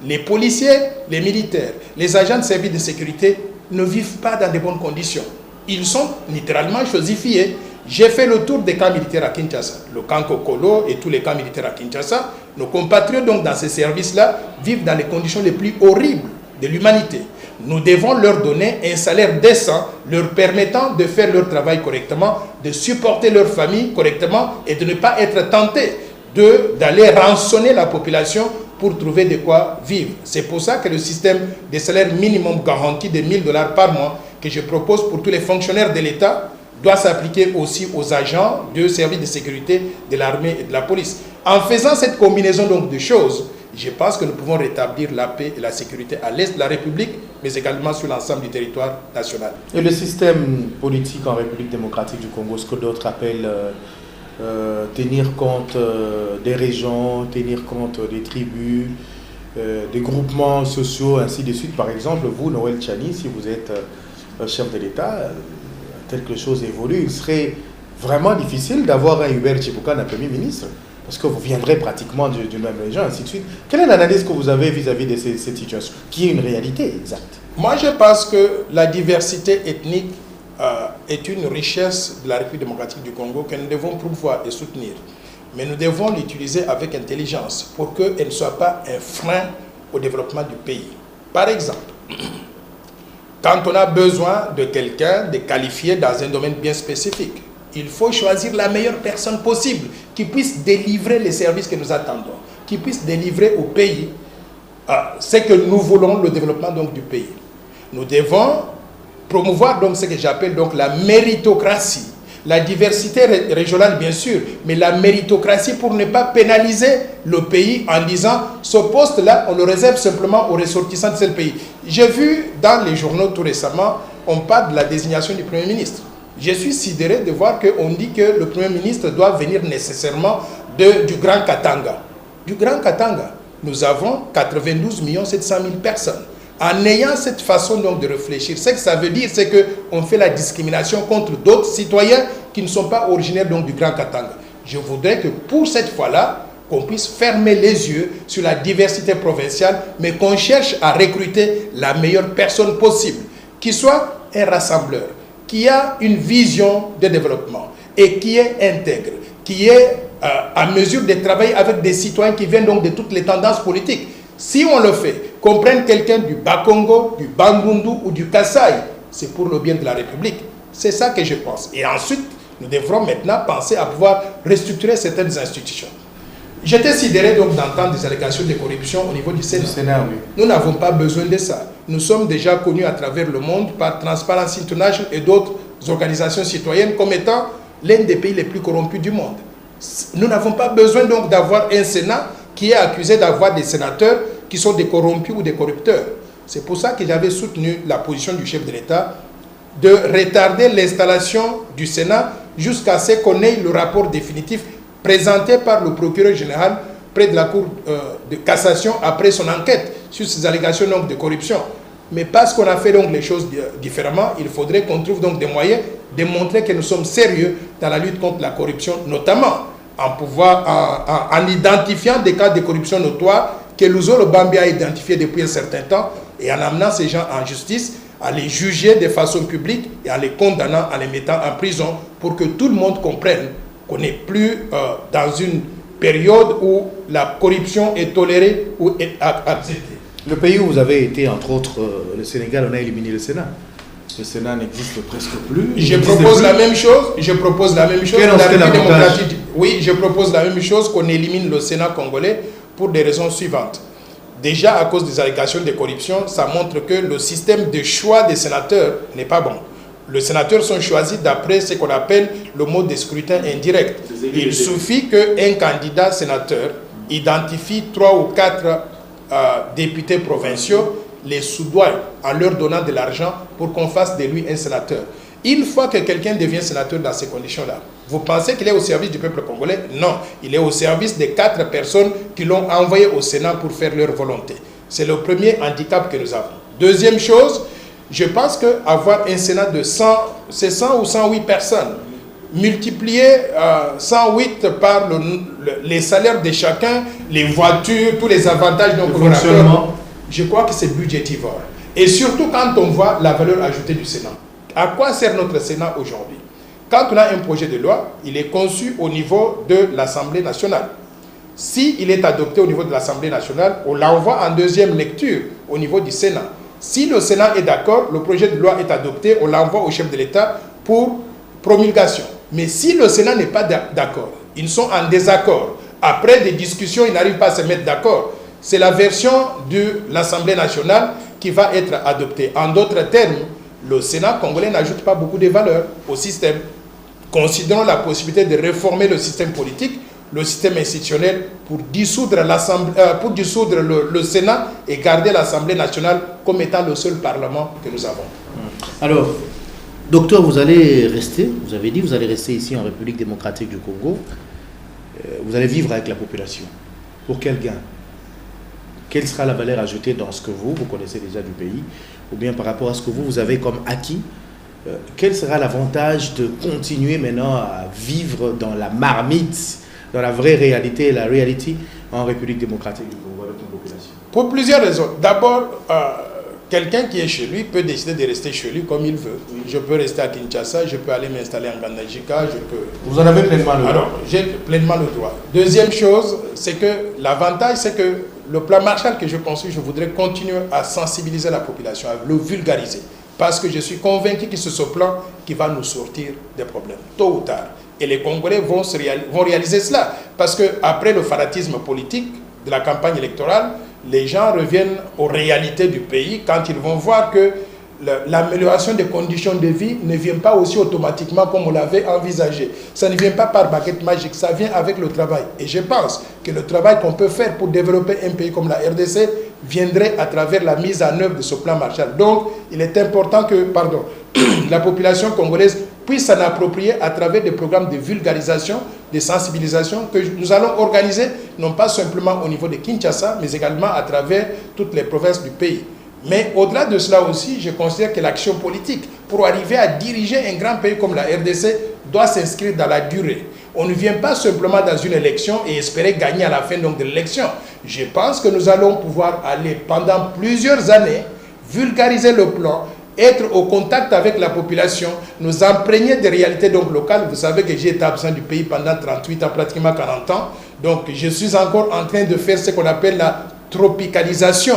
Les policiers, les militaires, les agents de services de sécurité ne vivent pas dans de bonnes conditions. Ils sont littéralement chosifiés. J'ai fait le tour des camps militaires à Kinshasa, le camp Kokolo et tous les camps militaires à Kinshasa. Nos compatriotes donc dans ces services-là vivent dans les conditions les plus horribles de l'humanité. Nous devons leur donner un salaire décent, leur permettant de faire leur travail correctement, de supporter leur famille correctement et de ne pas être tentés d'aller rançonner la population pour trouver de quoi vivre. C'est pour ça que le système de salaire minimum garanti de 1 000 $ par mois que je propose pour tous les fonctionnaires de l'État doit s'appliquer aussi aux agents de services de sécurité de l'armée et de la police. En faisant cette combinaison donc de choses, je pense que nous pouvons rétablir la paix et la sécurité à l'est de la République, mais également sur l'ensemble du territoire national. Et le système politique en République démocratique du Congo, ce que d'autres appellent tenir compte des régions, tenir compte des tribus, des groupements sociaux, ainsi de suite. Par exemple, vous, Noël Tchani, si vous êtes chef de l'État, quelque chose évolue, il serait vraiment difficile d'avoir un Hubert Tchibouka, un Premier ministre, parce que vous viendrez pratiquement d'une même région, ainsi de suite. Quelle est l'analyse que vous avez vis-à-vis de cette situation, qui est une réalité exacte? Moi, je pense que la diversité ethnique est une richesse de la République démocratique du Congo que nous devons promouvoir et soutenir. Mais nous devons l'utiliser avec intelligence pour qu'elle ne soit pas un frein au développement du pays. Par exemple, quand on a besoin de quelqu'un de qualifié dans un domaine bien spécifique, il faut choisir la meilleure personne possible qui puisse délivrer les services que nous attendons, qui puisse délivrer au pays ce que nous voulons, le développement donc, du pays. Nous devons promouvoir donc, ce que j'appelle donc, la méritocratie, la diversité régionale bien sûr, mais la méritocratie pour ne pas pénaliser le pays en disant ce poste-là, on le réserve simplement aux ressortissants de ce pays. J'ai vu dans les journaux tout récemment, on parle de la désignation du Premier ministre. Je suis sidéré de voir qu'on dit que le Premier ministre doit venir nécessairement du Grand Katanga. Du Grand Katanga, nous avons 92 700 000 personnes. En ayant cette façon donc de réfléchir, ce que ça veut dire, c'est qu'on fait la discrimination contre d'autres citoyens qui ne sont pas originaires donc du Grand Katanga. Je voudrais que pour cette fois-là, qu'on puisse fermer les yeux sur la diversité provinciale, mais qu'on cherche à recruter la meilleure personne possible, qui soit un rassembleur, qui a une vision de développement et qui est intègre, qui est à mesure de travailler avec des citoyens qui viennent donc de toutes les tendances politiques. Si on le fait, qu'on prenne quelqu'un du Bas-Congo, du Bandundu ou du Kasaï, c'est pour le bien de la République. C'est ça que je pense. Et ensuite, nous devrons maintenant penser à pouvoir restructurer certaines institutions. J'étais sidéré donc d'entendre des allégations de corruption au niveau du Sénat. Oui. Nous n'avons pas besoin de ça. Nous sommes déjà connus à travers le monde par Transparency International et d'autres organisations citoyennes comme étant l'un des pays les plus corrompus du monde. Nous n'avons pas besoin donc d'avoir un Sénat qui est accusé d'avoir des sénateurs qui sont des corrompus ou des corrupteurs. C'est pour ça que j'avais soutenu la position du chef de l'État de retarder l'installation du Sénat jusqu'à ce qu'on ait le rapport définitif présenté par le procureur général près de la Cour de cassation après son enquête sur ces allégations donc, de corruption. Mais parce qu'on a fait donc les choses différemment, il faudrait qu'on trouve donc des moyens de montrer que nous sommes sérieux dans la lutte contre la corruption, notamment en identifiant des cas de corruption notoires que Luzolo Bambi a identifiés depuis un certain temps et en amenant ces gens en justice, à les juger de façon publique et en les condamnant, en les mettant en prison pour que tout le monde comprenne qu'on n'est plus dans une période où la corruption est tolérée ou est acceptée. Le pays où vous avez été, entre autres, le Sénégal, on a éliminé le Sénat. Le Sénat n'existe presque plus. Je propose la même chose. Je propose la même chose. Oui, je propose la même chose, qu'on élimine le Sénat congolais pour des raisons suivantes. Déjà, à cause des allégations de corruption, ça montre que le système de choix des sénateurs n'est pas bon. Les sénateurs sont choisis d'après ce qu'on appelle le mode de scrutin indirect. Il suffit qu'un candidat sénateur identifie 3 ou 4 députés provinciaux, les soudoie en leur donnant de l'argent pour qu'on fasse de lui un sénateur. Une fois que quelqu'un devient sénateur dans ces conditions-là, vous pensez qu'il est au service du peuple congolais? Non, il est au service des 4 personnes qui l'ont envoyé au Sénat pour faire leur volonté. C'est le premier handicap que nous avons. Deuxième chose, je pense qu'avoir un Sénat de 100 ou 108 personnes, multiplié 108 par les salaires de chacun, les voitures, tous les avantages dont on accorde, je crois que c'est budgétivore. Et surtout quand on voit la valeur ajoutée du Sénat. À quoi sert notre Sénat aujourd'hui? Quand on a un projet de loi, il est conçu au niveau de l'Assemblée nationale. S'il est adopté au niveau de l'Assemblée nationale, on l'envoie en deuxième lecture au niveau du Sénat. Si le Sénat est d'accord, le projet de loi est adopté, on l'envoie au chef de l'État pour promulgation. Mais si le Sénat n'est pas d'accord, ils sont en désaccord, après des discussions, ils n'arrivent pas à se mettre d'accord, c'est la version de l'Assemblée nationale qui va être adoptée. En d'autres termes, le Sénat congolais n'ajoute pas beaucoup de valeur au système. Considérons la possibilité de réformer le système politique, le système institutionnel pour dissoudre le Sénat et garder l'Assemblée nationale comme étant le seul Parlement que nous avons. Alors, docteur, vous allez rester, vous avez dit, vous allez rester ici en République démocratique du Congo. Vous allez vivre avec la population. Pour quel gain? Quelle sera la valeur ajoutée dans ce que vous connaissez déjà du pays, ou bien par rapport à ce que vous avez comme acquis? Quel sera l'avantage de continuer maintenant à vivre dans la marmite, dans la vraie réalité, la réalité en République démocratique du Congo avec une population? Pour plusieurs raisons. D'abord, quelqu'un qui est chez lui peut décider de rester chez lui comme il veut. Je peux rester à Kinshasa, je peux aller m'installer en Gandajika, je peux... Vous en avez pleinement le droit? Alors, j'ai pleinement le droit. Deuxième chose, c'est que l'avantage, c'est que le plan Marshall que je construis, je voudrais continuer à sensibiliser la population, à le vulgariser. Parce que je suis convaincu que c'est ce plan qui va nous sortir des problèmes, tôt ou tard. Et les Congolais vont réaliser cela. Parce qu'après le fanatisme politique de la campagne électorale, les gens reviennent aux réalités du pays quand ils vont voir que l'amélioration des conditions de vie ne vient pas aussi automatiquement comme on l'avait envisagé. Ça ne vient pas par baguette magique, ça vient avec le travail. Et je pense que le travail qu'on peut faire pour développer un pays comme la RDC viendrait à travers la mise en œuvre de ce plan Marshall. Donc, il est important que la population congolaise puisse s'en approprier à travers des programmes de vulgarisation, de sensibilisation que nous allons organiser, non pas simplement au niveau de Kinshasa, mais également à travers toutes les provinces du pays. Mais au-delà de cela aussi, je considère que l'action politique, pour arriver à diriger un grand pays comme la RDC, doit s'inscrire dans la durée. On ne vient pas simplement dans une élection et espérer gagner à la fin de l'élection. Je pense que nous allons pouvoir aller pendant plusieurs années, vulgariser le plan, être au contact avec la population, nous imprégner des réalités locales. Vous savez que j'ai été absent du pays pendant 38 ans, pratiquement 40 ans. Donc je suis encore en train de faire ce qu'on appelle la tropicalisation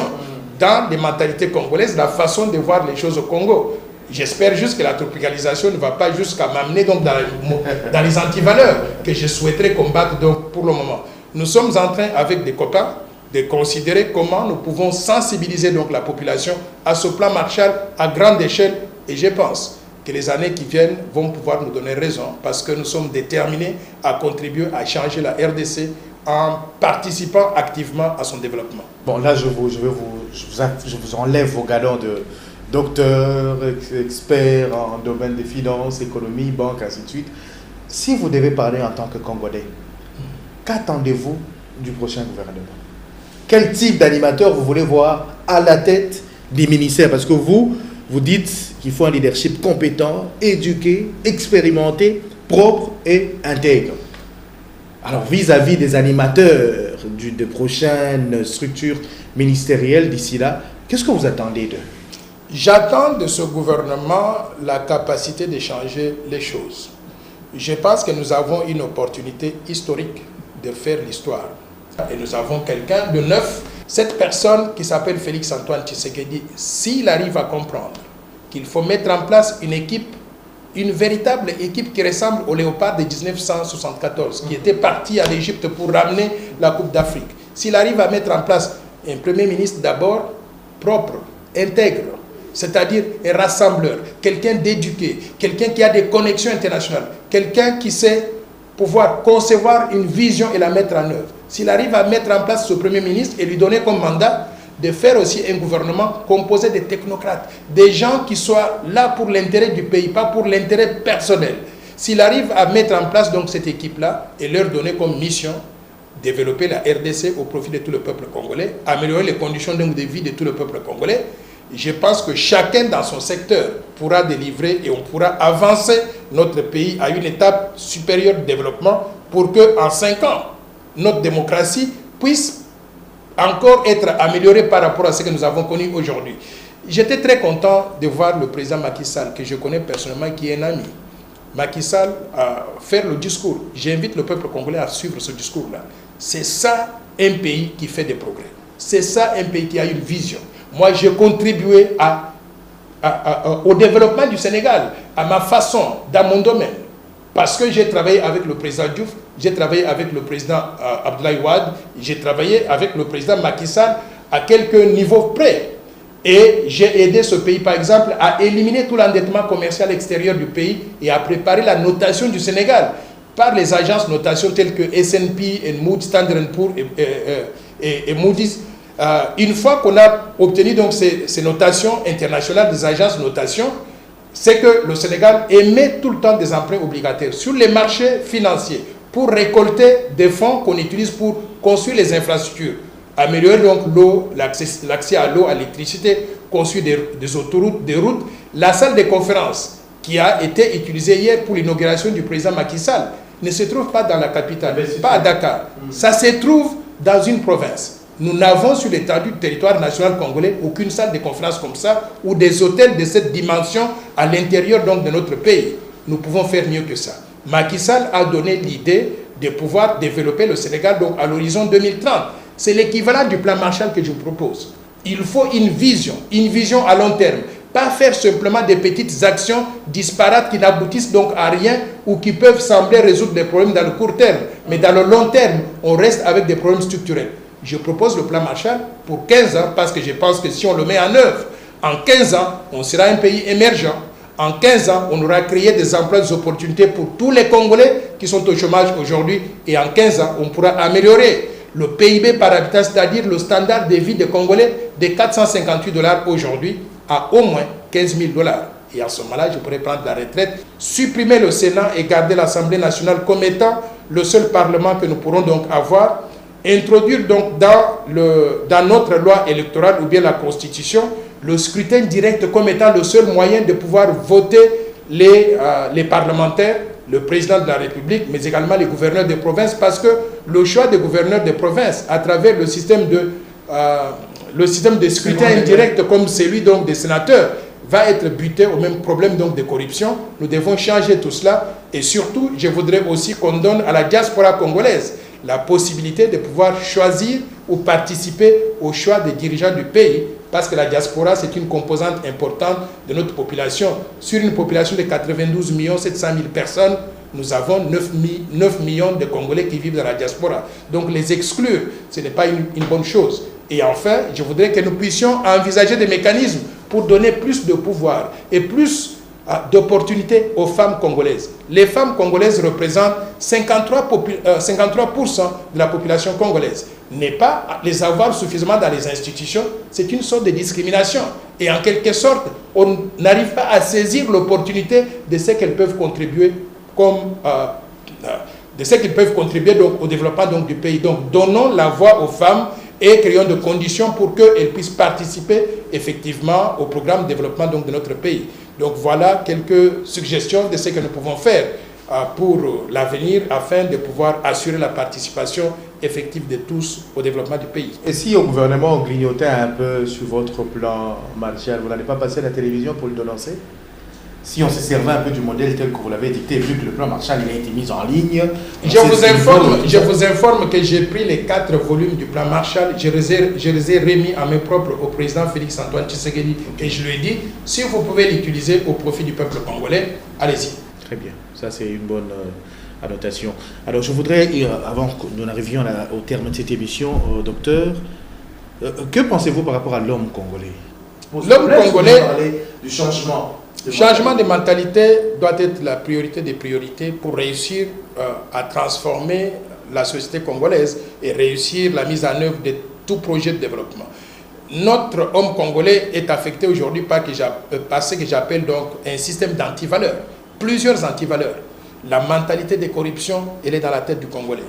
dans les mentalités congolaises, la façon de voir les choses au Congo. J'espère juste que la tropicalisation ne va pas jusqu'à m'amener dans les antivaleurs que je souhaiterais combattre pour le moment. Nous sommes en train, avec des copains, de considérer comment nous pouvons sensibiliser donc la population à ce plan Marshall à grande échelle. Et je pense que les années qui viennent vont pouvoir nous donner raison parce que nous sommes déterminés à contribuer à changer la RDC en participant activement à son développement. Bon, là, je vous enlève vos galons de docteur, expert en domaine des finances, économie, banque, ainsi de suite. Si vous devez parler en tant que Congolais, qu'attendez-vous du prochain gouvernement? Quel type d'animateur vous voulez voir à la tête des ministères? Parce que vous dites qu'il faut un leadership compétent, éduqué, expérimenté, propre et intègre. Alors, vis-à-vis des animateurs de prochaines structures ministérielles d'ici là, qu'est-ce que vous attendez d'eux? J'attends de ce gouvernement la capacité de changer les choses. Je pense que nous avons une opportunité historique de faire l'histoire. Et nous avons quelqu'un de neuf. Cette personne qui s'appelle Félix Antoine Tshisekedi, s'il arrive à comprendre qu'il faut mettre en place une équipe, une véritable équipe qui ressemble au Léopard de 1974, qui était parti à l'Égypte pour ramener la Coupe d'Afrique. S'il arrive à mettre en place un Premier ministre d'abord propre, intègre, c'est-à-dire un rassembleur, quelqu'un d'éduqué, quelqu'un qui a des connexions internationales, quelqu'un qui sait pouvoir concevoir une vision et la mettre en œuvre. S'il arrive à mettre en place ce Premier ministre et lui donner comme mandat de faire aussi un gouvernement composé de technocrates, des gens qui soient là pour l'intérêt du pays, pas pour l'intérêt personnel. S'il arrive à mettre en place donc cette équipe-là et leur donner comme mission développer la RDC au profit de tout le peuple congolais, améliorer les conditions de vie de tout le peuple congolais, je pense que chacun dans son secteur pourra délivrer et on pourra avancer notre pays à une étape supérieure de développement pour qu'en 5 ans, notre démocratie puisse encore être améliorée par rapport à ce que nous avons connu aujourd'hui. J'étais très content de voir le président Macky Sall, que je connais personnellement, qui est un ami. Macky Sall à faire le discours. J'invite le peuple congolais à suivre ce discours-là. C'est ça un pays qui fait des progrès. C'est ça un pays qui a une vision. Moi, j'ai contribué au développement du Sénégal, à ma façon, dans mon domaine. Parce que j'ai travaillé avec le président Diouf, j'ai travaillé avec le président Abdoulaye Wade, j'ai travaillé avec le président Macky Sall à quelques niveaux près. Et j'ai aidé ce pays, par exemple, à éliminer tout l'endettement commercial extérieur du pays et à préparer la notation du Sénégal par les agences de notation telles que S&P, Moody's, Standard & Poor's et Moody's. Une fois qu'on a obtenu donc ces notations internationales des agences de notation, c'est que le Sénégal émet tout le temps des emprunts obligataires sur les marchés financiers pour récolter des fonds qu'on utilise pour construire les infrastructures, améliorer donc l'eau, l'accès à l'eau, à l'électricité, construire des autoroutes, des routes. La salle de conférence qui a été utilisée hier pour l'inauguration du président Macky Sall ne se trouve pas dans la capitale, pas à Dakar. Ça se trouve dans une province. Nous n'avons sur l'étendue du territoire national congolais aucune salle de conférence comme ça ou des hôtels de cette dimension à l'intérieur donc de notre pays. Nous pouvons faire mieux que ça. Macky Sall a donné l'idée de pouvoir développer le Sénégal donc à l'horizon 2030. C'est l'équivalent du plan Marshall que je vous propose. Il faut une vision à long terme. Pas faire simplement des petites actions disparates qui n'aboutissent donc à rien ou qui peuvent sembler résoudre des problèmes dans le court terme. Mais dans le long terme, on reste avec des problèmes structurels. Je propose le plan Marshall pour 15 ans parce que je pense que si on le met en œuvre, en 15 ans, on sera un pays émergent. En 15 ans, on aura créé des emplois, des opportunités pour tous les Congolais qui sont au chômage aujourd'hui. Et en 15 ans, on pourra améliorer le PIB par habitant, c'est-à-dire le standard de vie des Congolais de 458 $ aujourd'hui à au moins 15 000 $. Et à ce moment-là, je pourrais prendre la retraite, supprimer le Sénat et garder l'Assemblée nationale comme étant le seul Parlement que nous pourrons donc avoir. Introduire donc dans notre loi électorale ou bien la Constitution le scrutin direct comme étant le seul moyen de pouvoir voter les parlementaires, le président de la République, mais également les gouverneurs de province, parce que le choix des gouverneurs de province à travers le système de scrutin indirect comme celui donc des sénateurs va être buté au même problème donc de corruption. Nous devons changer tout cela et surtout, je voudrais aussi qu'on donne à la diaspora congolaise la possibilité de pouvoir choisir ou participer au choix des dirigeants du pays, parce que la diaspora, c'est une composante importante de notre population. Sur une population de 92 700 000 personnes, nous avons 9 millions de Congolais qui vivent dans la diaspora. Donc les exclure, ce n'est pas une bonne chose. Et enfin, je voudrais que nous puissions envisager des mécanismes pour donner plus de pouvoir et plus d'opportunités aux femmes congolaises. Les femmes congolaises représentent 53% de la population congolaise. Ne pas les avoir suffisamment dans les institutions, c'est une sorte de discrimination. Et en quelque sorte, on n'arrive pas à saisir l'opportunité de ce qu'elles peuvent contribuer donc, au développement donc, du pays. Donc, donnons la voix aux femmes et créons de conditions pour qu'elles puissent participer effectivement au programme de développement donc, de notre pays. Donc voilà quelques suggestions de ce que nous pouvons faire pour l'avenir afin de pouvoir assurer la participation effective de tous au développement du pays. Et si au gouvernement on grignotait un peu sur votre plan Marshall, vous n'allez pas passer à la télévision pour le dénoncer? Si on se servait un peu du modèle tel que vous l'avez dicté, vu que le plan Marshall il a été mis en ligne. Je vous informe que j'ai pris les 4 volumes du plan Marshall, je les ai remis à mes propres au président Félix Antoine Tshisekedi et je lui ai dit, si vous pouvez l'utiliser au profit du peuple congolais, allez-y. Très bien, ça c'est une bonne annotation. Alors je voudrais, avant que nous n'arrivions au terme de cette émission, docteur, que pensez-vous par rapport à l'homme congolais? L'homme congolais, du changement. Le changement de mentalité doit être la priorité des priorités pour réussir à transformer la société congolaise et réussir la mise en œuvre de tout projet de développement. Notre homme congolais est affecté aujourd'hui par ce que j'appelle donc un système d'antivaleurs, plusieurs antivaleurs. La mentalité de corruption, elle est dans la tête du Congolais.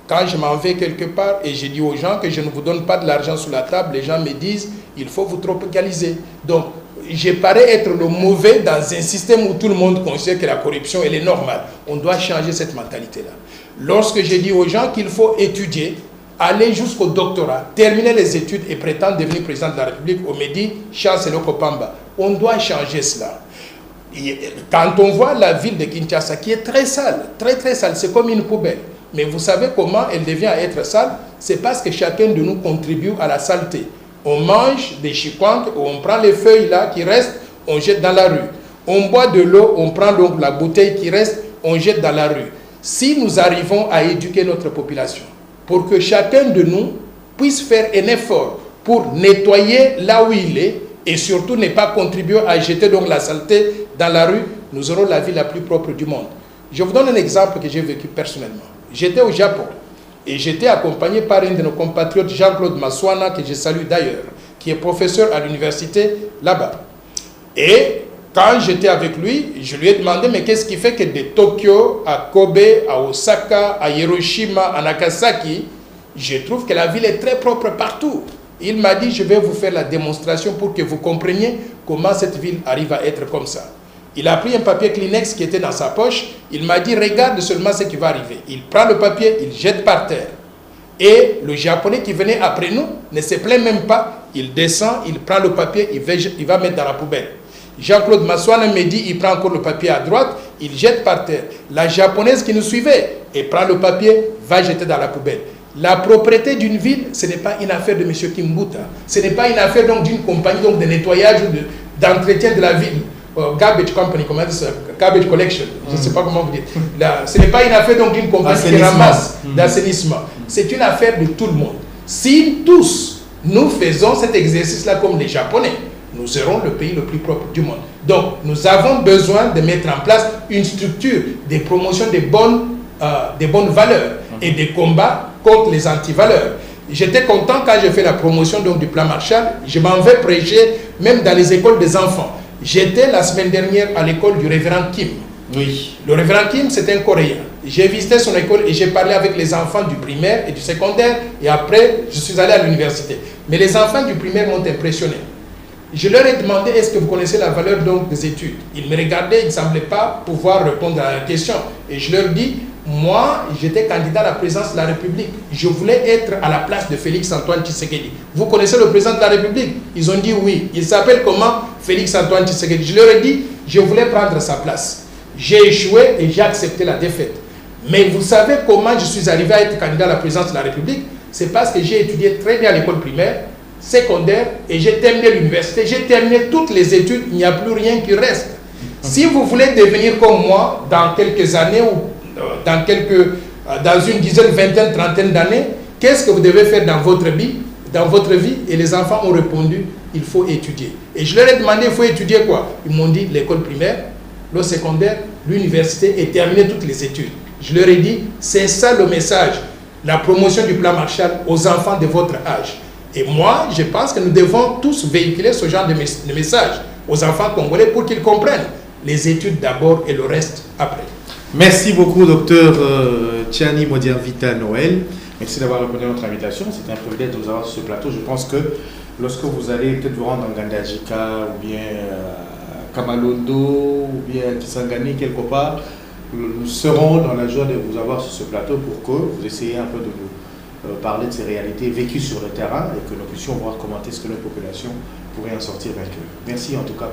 Quand je m'en vais quelque part et je dis aux gens que je ne vous donne pas de l'argent sous la table, les gens me disent il faut vous tropicaliser. Donc, je parais être le mauvais dans un système où tout le monde considère que la corruption elle est normale. On doit changer cette mentalité-là. Lorsque je dis aux gens qu'il faut étudier, aller jusqu'au doctorat, terminer les études et prétendre devenir président de la République, on me dit Charles Eloko Pamba. On doit changer cela. Quand on voit la ville de Kinshasa qui est très sale, très sale, c'est comme une poubelle. Mais vous savez comment elle devient à être sale? C'est parce que chacun de nous contribue à la saleté. On mange des chikwanks, on prend les feuilles là qui restent, on jette dans la rue. On boit de l'eau, on prend donc la bouteille qui reste, on jette dans la rue. Si nous arrivons à éduquer notre population, pour que chacun de nous puisse faire un effort pour nettoyer là où il est, et surtout ne pas contribuer à jeter donc la saleté dans la rue, nous aurons la ville la plus propre du monde. Je vous donne un exemple que j'ai vécu personnellement. J'étais au Japon. Et j'étais accompagné par un de nos compatriotes, Jean-Claude Maswana, que je salue d'ailleurs, qui est professeur à l'université là-bas. Et quand j'étais avec lui, je lui ai demandé, mais qu'est-ce qui fait que de Tokyo à Kobe, à Osaka, à Hiroshima, à Nagasaki, je trouve que la ville est très propre partout. Il m'a dit, je vais vous faire la démonstration pour que vous compreniez comment cette ville arrive à être comme ça. Il a pris un papier Kleenex qui était dans sa poche. Il m'a dit, regarde seulement ce qui va arriver. Il prend le papier, il jette par terre. Et le Japonais qui venait après nous ne se plaint même pas. Il descend, il prend le papier, il va mettre dans la poubelle. Jean-Claude Maswana me dit, il prend encore le papier à droite, il jette par terre. La Japonaise qui nous suivait, elle prend le papier, va jeter dans la poubelle. La propriété d'une ville, ce n'est pas une affaire de M. Kimbuta. Ce n'est pas une affaire d'une compagnie de nettoyage ou d'entretien de la ville. Garbage Company, comment on dit ça? Garbage Collection, je ne sais pas comment vous dites. Ce n'est pas une affaire d'une compagnie qui ramasse d'assainissement. C'est une affaire de tout le monde. Si tous nous faisons cet exercice-là comme les Japonais, nous serons le pays le plus propre du monde. Donc, nous avons besoin de mettre en place une structure de promotion des bonnes valeurs et des combats contre les antivaleurs. J'étais content quand j'ai fait la promotion donc, du plan Marshall. Je m'en vais prêcher même dans les écoles des enfants. J'étais la semaine dernière à l'école du révérend Kim. Oui. Le révérend Kim, c'est un Coréen. J'ai visité son école et j'ai parlé avec les enfants du primaire et du secondaire. Et après, je suis allé à l'université. Mais les enfants du primaire m'ont impressionné. Je leur ai demandé, est-ce que vous connaissez la valeur donc, des études? Ils me regardaient, ils ne semblaient pas pouvoir répondre à la question. Et je leur dis, moi, j'étais candidat à la présidence de la République. Je voulais être à la place de Félix Antoine Tshisekedi. Vous connaissez le président de la République? Ils ont dit oui. Il s'appelle comment? Félix Antoine Tshisekedi. Je leur ai dit, je voulais prendre sa place. J'ai échoué et j'ai accepté la défaite. Mais vous savez comment je suis arrivé à être candidat à la présidence de la République? C'est parce que j'ai étudié très bien à l'école primaire, secondaire, et j'ai terminé l'université. J'ai terminé toutes les études, il n'y a plus rien qui reste. Si vous voulez devenir comme moi dans quelques années ou dans une dizaine, vingtaine, trentaine d'années, qu'est-ce que vous devez faire dans votre vie? Et les enfants ont répondu, il faut étudier. Et je leur ai demandé, il faut étudier quoi? Ils m'ont dit l'école primaire, le secondaire, l'université et terminer toutes les études. Je leur ai dit, c'est ça le message, la promotion du plan Marshall aux enfants de votre âge. Et moi, je pense que nous devons tous véhiculer ce genre de message aux enfants congolais pour qu'ils comprennent les études d'abord et le reste après. Merci beaucoup, docteur Tchiani Modian-Vita Noël. Merci d'avoir répondu à notre invitation. C'est un privilège de vous avoir sur ce plateau. Je pense que lorsque vous allez peut-être vous rendre en Gandajika ou bien Kamalondo ou bien Kisangani quelque part, nous serons dans la joie de vous avoir sur ce plateau pour que vous essayiez un peu de nous parler de ces réalités vécues sur le terrain et que nous puissions voir comment est-ce que notre population pourrait en sortir vainqueur. Merci en tout cas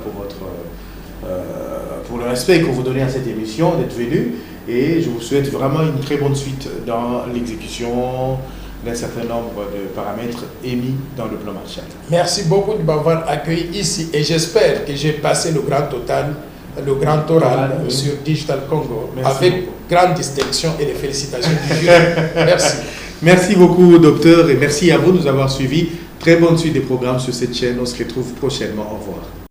pour le respect que vous donnez à cette émission, d'être venu, et je vous souhaite vraiment une très bonne suite dans l'exécution d'un certain nombre de paramètres émis dans le plan Marshall. Merci beaucoup de m'avoir accueilli ici et j'espère que j'ai passé le grand oral sur Digital Congo. Merci avec beaucoup. Grande distinction et les félicitations du jury. Merci. Merci beaucoup, docteur, et merci à vous de nous avoir suivis. Très bonne suite des programmes sur cette chaîne. On se retrouve prochainement. Au revoir.